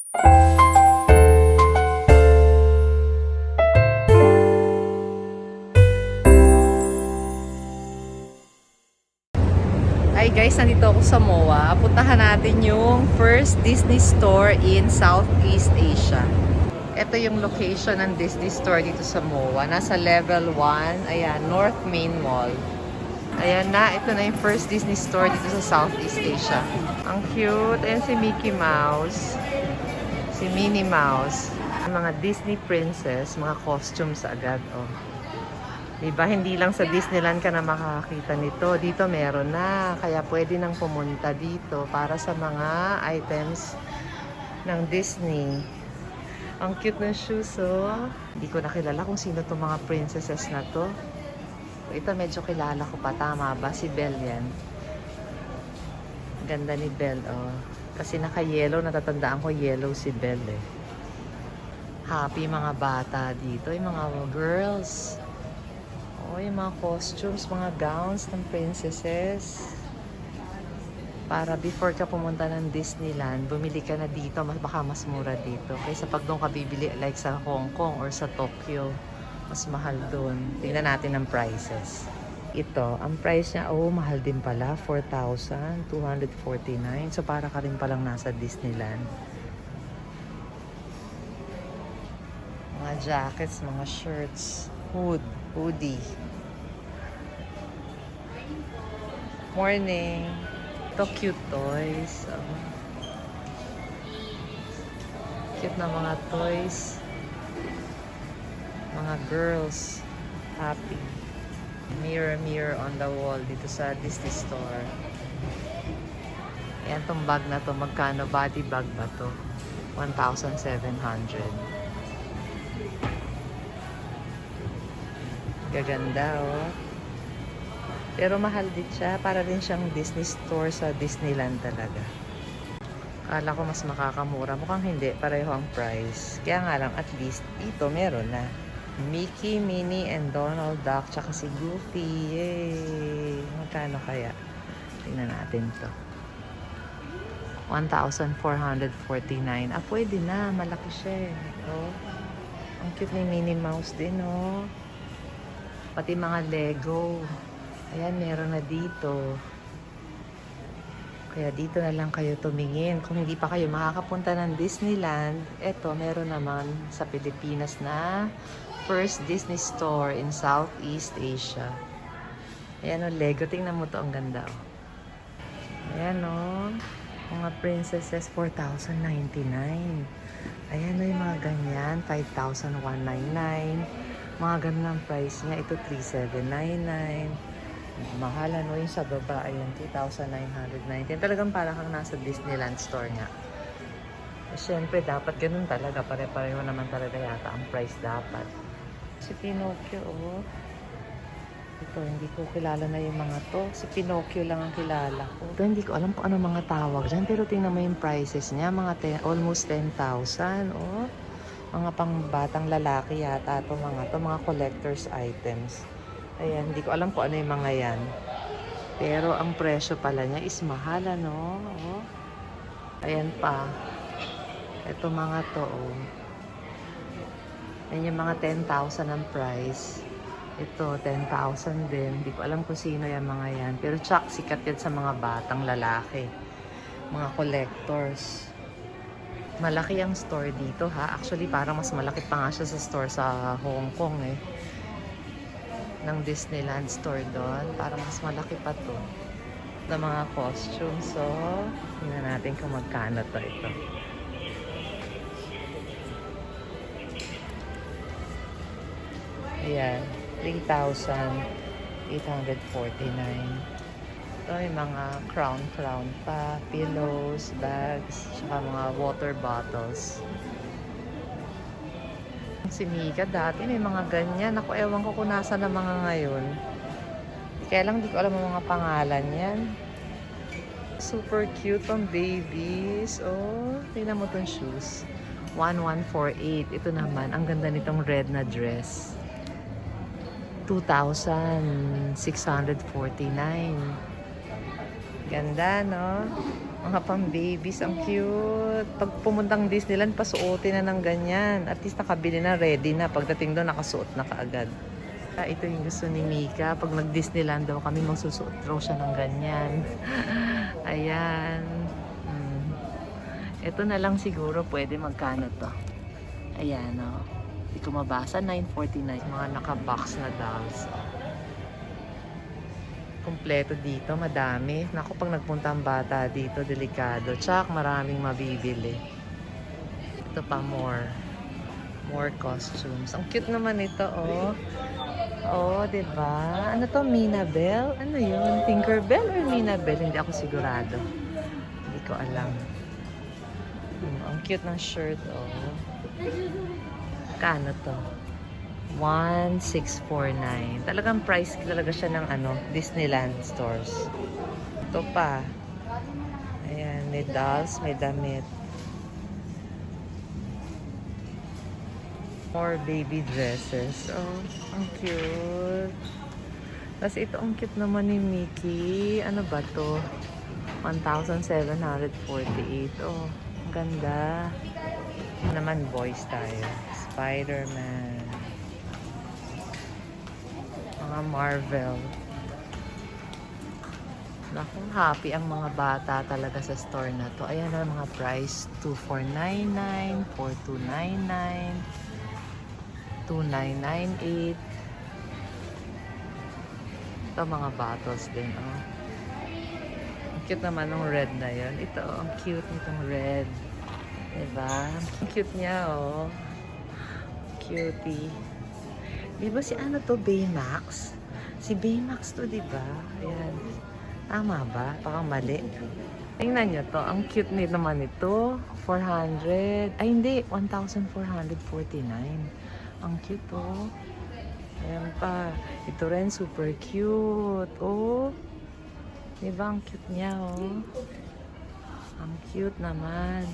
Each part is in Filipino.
Hi guys, nandito ako sa MOA. Puntahan natin yung first Disney store in Southeast Asia. Ito yung location ng Disney store dito sa MOA. Nasa level 1. Ayan, North Main Mall. Ayan na, ito na yung first Disney store dito sa Southeast Asia. Ang cute. Ayan si Mickey Mouse. Si Minnie Mouse. Mga Disney princess, mga costumes agad. Oh. Diba, hindi lang sa Disneyland ka na makakakita nito. Dito meron na. Kaya pwede nang pumunta dito para sa mga items ng Disney. Ang cute ng shoes, oh. Hindi ko nakilala kung sino itong mga princesses na to. Ito medyo kilala ko pa. Tama ba? Si Belle yan. Ganda ni Belle, oh. Kasi naka-yellow. Natatandaan ko yellow si Belle, eh. Happy mga bata dito. Yung mga girls. Oh, yung mga costumes, mga gowns ng princesses. Para before ka pumunta ng Disneyland, bumili ka na dito, baka mas mura dito. Kaysa pag doon ka bibili, like sa Hong Kong or sa Tokyo, mas mahal doon. Tingnan natin ang prices. Ito, ang price niya, oh, mahal din pala, 4,249. So, para ka rin palang nasa Disneyland. Mga jackets, mga shirts, hoodie. Morning. Ito cute toys. Oh. Cute na mga toys. Mga girls. Happy. Mirror on the wall dito sa Disney store. Ayan tong bag na to. Magkano? Body bag ba to? 1,700. Gaganda, oh. Pero mahal din siya. Para din siyang Disney store sa Disneyland talaga. Kala ko mas makakamura. Mukhang hindi. Pareho ang price. Kaya nga lang, at least, dito meron na. Mickey, Minnie, and Donald Duck. Tsaka si Goofy. Yay! Magkano kaya? Tingnan natin to. 1,449. Ah, pwede na. Malaki siya, eh. Oh. Ang cute ni Minnie Mouse din, oh. Pati mga Lego. Ayan, meron na dito. Kaya dito na lang kayo tumingin. Kung hindi pa kayo makakapunta ng Disneyland, eto, meron naman sa Pilipinas na first Disney store in Southeast Asia. Ayan o, Lego. Tingnan mo to, ang ganda o. Ayan o. Mga princesses, 4,099. Ayan o, yung mga ganyan, 5,199. Mga ganun ang price niya. Ito, 3,799. Mahal, ano, yung sa baba, ayan, 2,919. Talagang parang kang nasa Disneyland store nga. Eh, syempre, dapat ganun talaga. Pare-pareho naman talaga yata ang price dapat. Si Pinocchio, oh. Ito, hindi ko kilala na yung mga to. Si Pinocchio lang ang kilala ko. Ito, hindi ko alam kung ano mga tawag dyan. Pero tingnan mo yung prices niya. Mga almost 10,000, oh. Mga pangbatang lalaki yata ito, mga collector's items. Ayan, hindi ko alam kung ano yung mga yan. Pero ang presyo pala niya is mahal, ano? Oh. Ayan pa. Ito mga to, oh. Ayan yung mga 10,000 ang price. Ito, 10,000 din. Hindi ko alam kung sino yung mga yan. Pero tsak, sikat yan sa mga batang lalaki. Mga collectors. Malaki ang store dito, ha? Actually, parang mas malaki pa nga siya sa store sa Hong Kong, eh. Ng Disneyland store doon. Parang mas malaki pa to. Na mga costumes. So, tingnan natin kung magkano to ito. Ayan. 3,849. Ito yung mga crown pa. Pillows, bags, saka mga water bottles. Si Mika dati may mga ganyan. Ako, ewan ko kung nasa na mga ngayon. Kaya lang di ko alam ang mga pangalan yan. Super cute ang babies. Oh, tingnan mo tong shoes. 1,148. Ito naman, ang ganda nitong red na dress. 2,649. Ganda, no? Mga pang-babies, ang cute. Pag pumuntang Disneyland, pasuotin na ng ganyan. At least nakabili na, ready na. Pagdating doon, nakasuot na kaagad. Ito yung gusto ni Mika. Pag nag-Disneyland daw kami, magsusuot daw siya ng ganyan. Ayan. Ito na lang siguro, pwede magkano to. Ayan, o. Hindi ko mabasa, $9.49. Mga naka-box na dolls. Kompleto dito, madami. Naku, pag nagpunta ang bata dito, delikado. Tsak, maraming mabibili. Ito pa, more costumes. Ang cute naman ito, oh. Oh, diba? Ano to, Minabelle? Ano yun? Tinkerbell or Minabelle? Hindi ako sigurado. Hindi ko alam. Ang cute ng shirt, oh. Kano to? 1,649. Talagang price talaga siya ng Disneyland stores. Ito pa. Ayan, may dolls, may damit. More baby dresses. Oh, ang cute. Tapos ito, ang cute naman ni Mickey. Ano ba to? 1,748. Oh, ang ganda. Naman boys tayo. Spider-Man. Mga Marvel. Naku, happy ang mga bata talaga sa store na to. Ayan na mga price. 2,499, 4,299, 2,998. Ito mga bottles din, oh. Ang cute naman ng red na yun. Ito, oh, ang cute nitong red. Diba? Ang cute niya, oh. Cutie. Diba si ano to, Baymax? Si Baymax to, diba? Ayan. Tama ba? Baka mali. Tingnan nyo to. Ang cute naman ito. 400. Ay, hindi. 1,449. Ang cute, oh. Ayan pa. Ito rin, super cute. Oh. Diba? Ang cute niya, oh. Ang cute naman.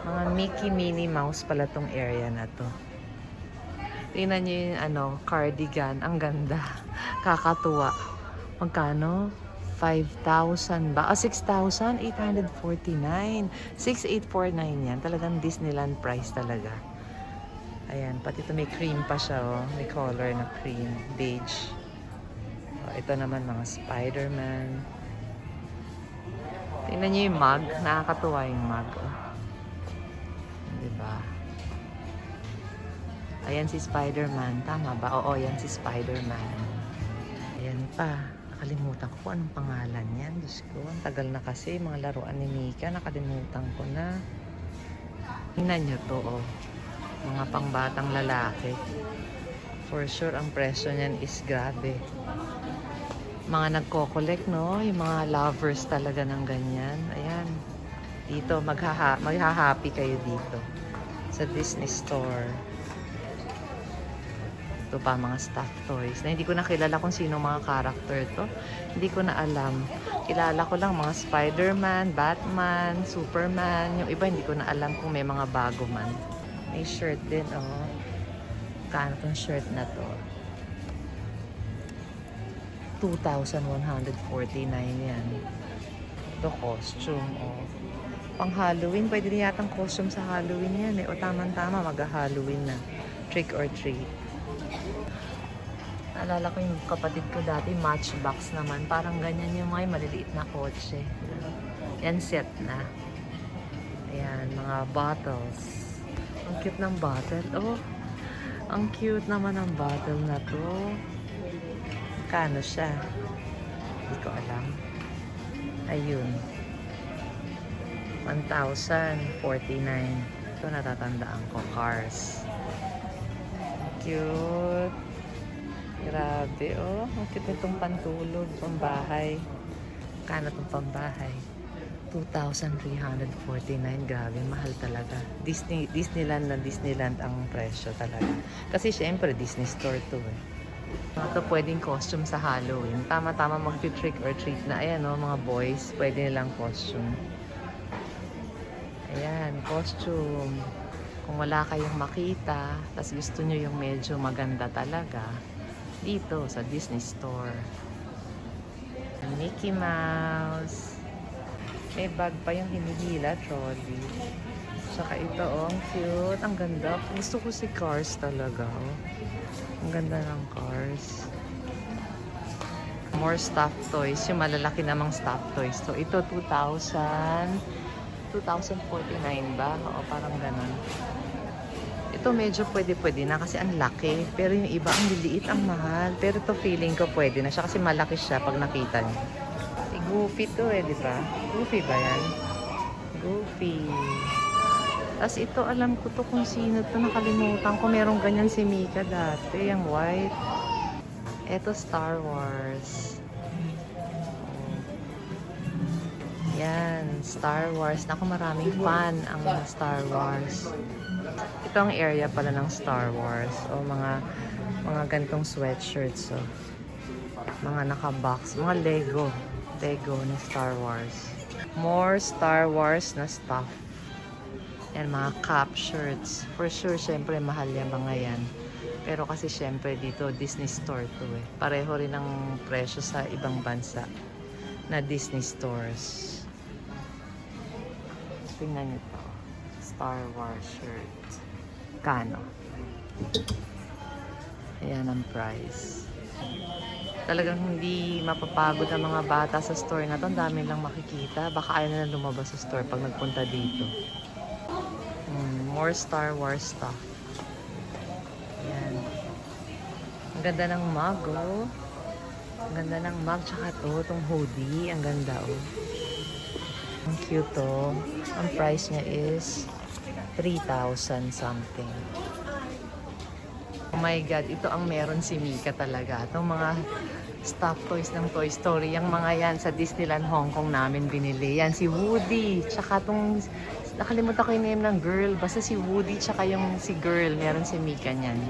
Mga Mickey Minnie Mouse pala tong area na to. Tingnan nyo yung cardigan. Ang ganda. Kakatuwa. Magkano? 5,000 ba? 6,849. 6,849 yan. Talagang Disneyland price talaga. Ayan. Pati ito may cream pa siya. Oh. May color na cream. Beige. Oh, ito naman mga Spider-Man. Tingnan nyo yung mug. Nakakatuwa yung mug. Oh. Diba? Ayan si Spider-Man. Tama ba? Oo, yan si Spider-Man. Ayan pa. Nakalimutan ko kung anong pangalan yan. Diyos ko, ang tagal na kasi. Mga laruan ni Mika. Nakalimutan ko na. Tingnan nyo to, oh. Mga pangbatang lalaki. For sure, ang presyo niyan is grabe. Mga nagko-collect, no? Yung mga lovers talaga ng ganyan. Ayan. Dito, magha-happy kayo dito. Sa Disney Store. Ito pa, mga stuffed toys. Na hindi ko na kilala kung sino mga character to. Hindi ko na alam. Kilala ko lang mga Spider-Man, Batman, Superman. Yung iba, hindi ko na alam kung may mga bago man. May shirt din, oh. Kano tong shirt na to? 2,149 yan. Ito, costume, oh. Pang Halloween, pwede rin yatang costume sa Halloween yan, eh. O tama-tama, mag-Halloween na. Trick or treat. Naalala ko yung kapatid ko dati, Matchbox naman. Parang ganyan yung mga maliliit na kotse. Yan, set na. Ayan, mga bottles. Ang cute ng bottle. Oh, ang cute naman ng bottle na to. Kano siya? Hindi ko alam. Ayun. 1,049. Ito natatandaan ko. Cars. Cute. Grabe, oh. Ang cute nitong pantulog, pambahay. Kano itong pambahay? 2,349. Grabe, mahal talaga. Disneyland na Disneyland ang presyo talaga. Kasi syempre, Disney Store to eh. Ito pwedeng costume sa Halloween. Tama-tama mag-trick or treat na. Ayan, oh, mga boys. Pwede nilang costume. Ayan, costume. Kung wala kayong makita, tas gusto nyo yung medyo maganda talaga, dito sa Disney Store. Mickey Mouse. May bag pa yung hinihila, trolley. Saka ito, oh, ang cute. Ang ganda. Gusto ko si Cars talaga, oh. Ang ganda ng Cars. More stuffed toys. Yung malalaki namang stuffed toys. So, ito, 2049 ba? O, parang ganun. Ito medyo pwede-pwede na kasi ang laki. Pero yung iba, ang liliit, ang mahal. Pero ito feeling ko pwede na siya kasi malaki siya pag nakita niyo. Goofy to eh, di ba? Goofy ba yan? Goofy. Tapos ito, alam ko to kung sino to. Nakalimutan ko. Merong ganyan si Mika dati. Yung white. Ito, Star Wars. Yan, Star Wars. Naku, maraming fan ang Star Wars. Ito ang area pala ng Star Wars. O, mga gantong sweatshirts. So. Mga naka-box. Mga Lego na Star Wars. More Star Wars na stuff. Yan, mga cap shirts. For sure, syempre, mahal yan mga yan. Pero kasi syempre dito, Disney Store to eh. Pareho rin ang presyo sa ibang bansa na Disney stores. Tingnan nyo to. Star Wars shirt. Kano? Ayan ang price. Talagang hindi mapapagod ang mga bata sa store na to. Ang dami lang makikita. Baka ayaw na lumabas sa store pag nagpunta dito. More Star Wars stuff. Ayan. Ang ganda ng mug, oh. Ang ganda ng mug. Tsaka to, itong hoodie. Ang ganda, oh. Ang cute, oh. Ang price niya is 3,000 something. Oh my God, ito ang meron si Mika talaga. Itong mga stuffed toys ng Toy Story. Yung mga yan sa Disneyland Hong Kong namin binili. Yan, si Woody. Tsaka itong, nakalimutan ko yung name ng girl. Basta si Woody, tsaka yung si girl. Meron si Mika niyan.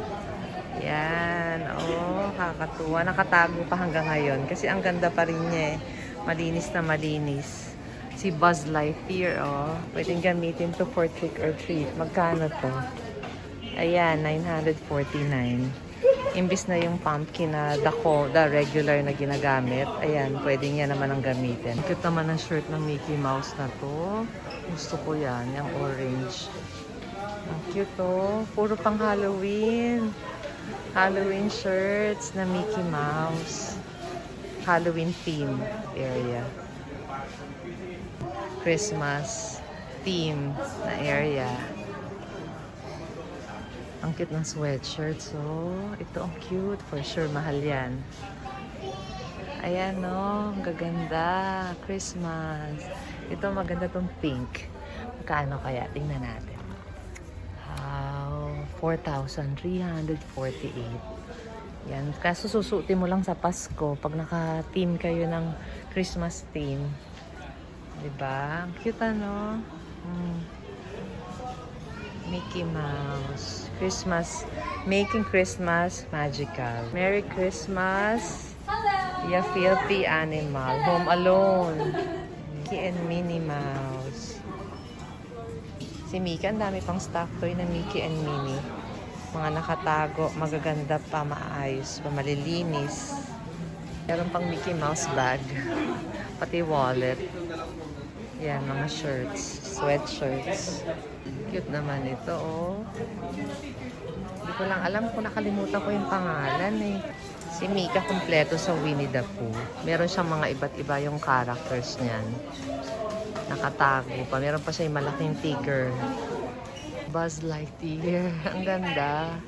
Yan. Oh, kakatuwa. Nakatago pa hanggang ngayon. Kasi ang ganda pa rin niya eh. Malinis na malinis. Si Buzz Lightyear, oh. Pwedeng gamitin to for trick or treat. Magkano to? Ayan, 949. Imbis na yung pumpkin na the regular na ginagamit, ayan, pwede niya naman ang gamitin. Cute naman ang shirt ng Mickey Mouse na to. Gusto ko yan, yung orange. Ang cute to. Puro pang Halloween. Halloween shirts na Mickey Mouse. Halloween theme area. Christmas theme na area. Ang cute ng sweatshirt. So, ito ang cute. For sure, mahal yan. Ayan, no. Ang gaganda. Christmas. Ito, maganda tong pink. Magkano kaya? Tingnan natin. Wow. 4,348. Yan. Kaso susuotin mo lang sa Pasko pag naka-team kayo ng Christmas theme. Diba? Ang cute, ano? Mickey Mouse. Christmas. Making Christmas magical. Merry Christmas. Hello. Ya filthy animal. Home Alone. Mickey and Minnie Mouse. Si Mika, ang dami pang stuff toy na Mickey and Minnie. Mga nakatago, magaganda pa, maayos pa, malilinis. Meron pang Mickey Mouse bag. Pati wallet. Yan, mga shirts. Sweatshirts. Cute naman ito, oh. Hindi ko lang alam kung nakalimutan ko yung pangalan, eh. Si Mika kompleto sa Winnie the Pooh. Meron siyang mga iba't iba yung characters niyan. Nakatago pa. Meron pa siya yung malaking tiger. Buzz Lightyear. Ang ganda.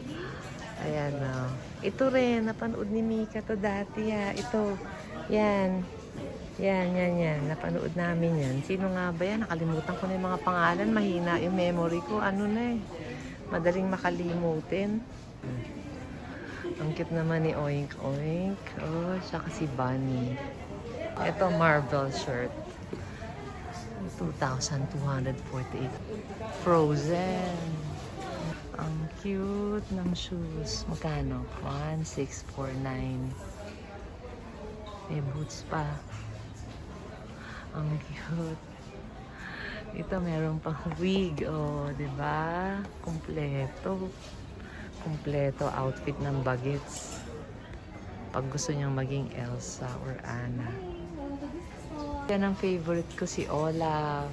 Ayan, oh. Ito rin, napanood ni Mika to dati, ha. Ito. Yan. Yan. Napanood namin yan. Sino nga ba yan? Nakalimutan ko na yung mga pangalan. Mahina yung memory ko. Ano na eh. Madaling makalimutin. Ang cute naman ni Oink Oink. Oh, siya kasi Bunny. Ito, Marvel shirt. 2,248. Frozen. Ang cute ng shoes. Magkano? 1,649. May boots pa. Ang cute. Ito meron pang wig, oh, 'di ba? Kompleto. Kompleto outfit ng bagets. Pag gusto niyang maging Elsa or Anna. Yan ang favorite ko, si Olaf.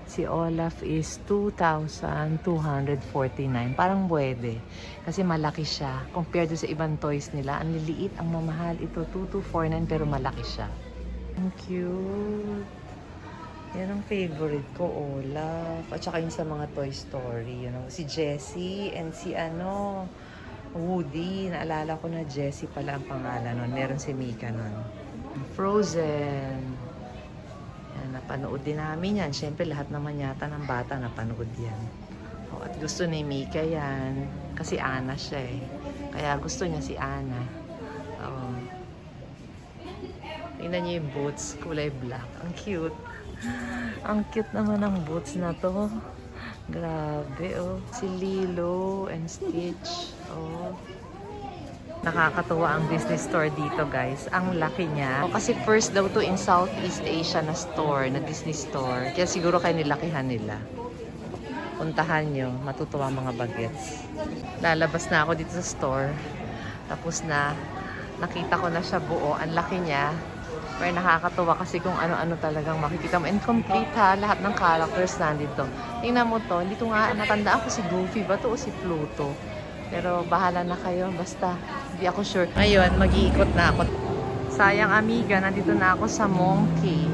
Si Olaf is 2,249. Parang pwede. Kasi malaki siya. Compared sa ibang toys nila, ang liliit, ang mamahal. Ito, 2,249 pero malaki siya. Ang cute. Yan ang favorite ko, Olaf. At saka yun sa mga Toy Story. You know, si Jessie and si Woody. Naalala ko na Jessie pala ang pangalan nun. Meron si Mika nun. Frozen. Yan, napanood din namin yan. Siyempre, lahat naman yata ng bata napanood yan. Oh, at gusto ni Mika yan. Kasi Anna siya eh. Kaya gusto niya si Anna. Oh. Tingnan niyo yung boots. Kulay black. Ang cute. Ang cute naman ng boots na to. Grabe, oh. Si Lilo and Stitch. Oh. Nakakatuwa ang Disney store dito, guys. Ang laki niya. Kasi first daw to in Southeast Asia na store, na Disney store. Kaya siguro kayo nilakihan nila. Puntahan nyo. Matutuwa mga bagets. Lalabas na ako dito sa store. Tapos na, nakita ko na siya buo. Ang laki niya. Pero nakakatuwa kasi kung ano-ano talagang makikita mo. And complete ha, lahat ng characters nandito. Tingnan mo to, hindi ko nga natandaan ko si Goofy ba to o si Pluto. Pero bahala na kayo, basta hindi ako sure. Ngayon, mag-iikot na ako. Sayang amiga, nandito na ako sa Monkey.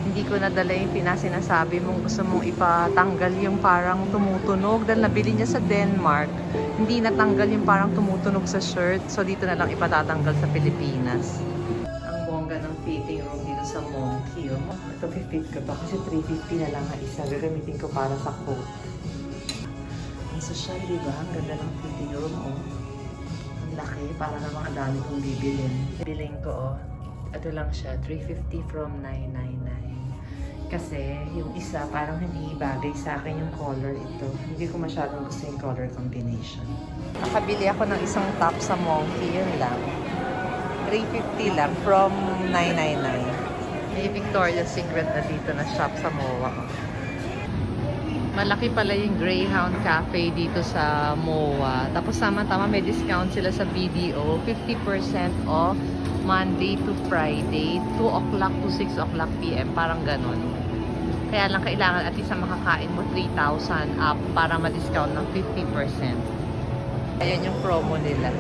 Hindi ko nadala yung pinasinasabi mong gusto mong ipatanggal yung parang tumutunog. Dahil nabili niya sa Denmark, hindi natanggal yung parang tumutunog sa shirt. So dito na lang ipatatanggal sa Pilipinas. Bongga ng fitting room dito sa Monkey. Oh. Ito, fit ko to kasi 350 na lang ang isa. Gagamitin ko para sa coat. Ang social, di ba? Ang ganda ng fitting room, oh. Ang laki, para na mga dami kong bibilin. Biling ko, oh. Ito lang siya, 350 from 999. Kasi yung isa, parang hindi bagay sa akin yung color ito. Hindi ko masyadong gusto yung color combination. Nakabili ako ng isang top sa Monkey, yun lang. 350 lang from 999. May Victoria's Secret na dito na shop sa MOA. Malaki pala yung Greyhound Cafe dito sa MOA. Tapos sama-tama may discount sila sa BDO. 50% off Monday to Friday. 2 o'clock to 6 o'clock PM. Parang ganun. Kaya lang kailangan at least makakain mo 3,000 up para ma-discount ng 50%. Ayan yung promo nila.